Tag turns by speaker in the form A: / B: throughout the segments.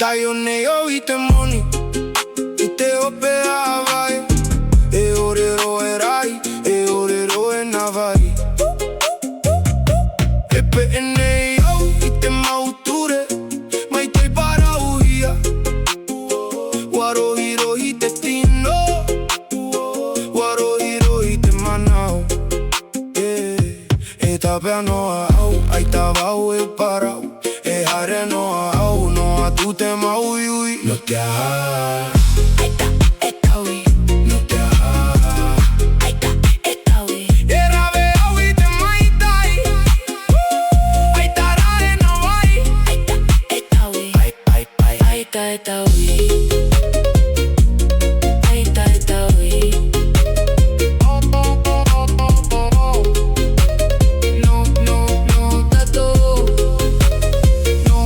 A: Tayo neo ite moni ite ope avai e orero erai e orero e navai e pe neo ite mauture mai te para uhia waro hiro ite tino waro hiro ite manao e tapea noa au ai tavau e parau e hare noa au noa tu te mau iui no te aha
B: Aita e taui,
A: no te aha
B: aita e taui,
A: e rave au i te maitai ai tarae no vai
B: aita e taui, aita e taui, aita e taui.
A: no no no tato no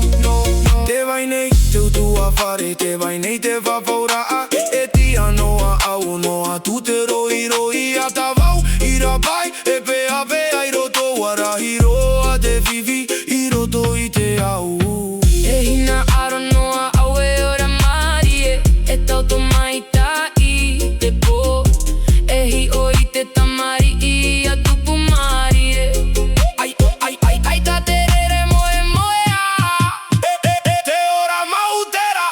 A: te vai nei te utua fare te vai nei te va faura e tia noa au noa tu te roi a tavau i rabai e pe ave ai roto wara hiro a te vivi i roto i te au
B: E hina aro noa au e ora marie e tau to mai ta i te po e hi o i te tamari i a tupu marie
A: ai ta te rere moe te ora mautera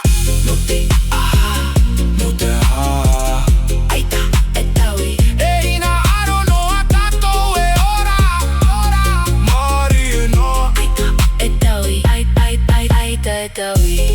B: no te aha
A: no te aha
B: aita e taui
A: e hina aro noa tato e ora mari e noa
B: aita e taui aita e taui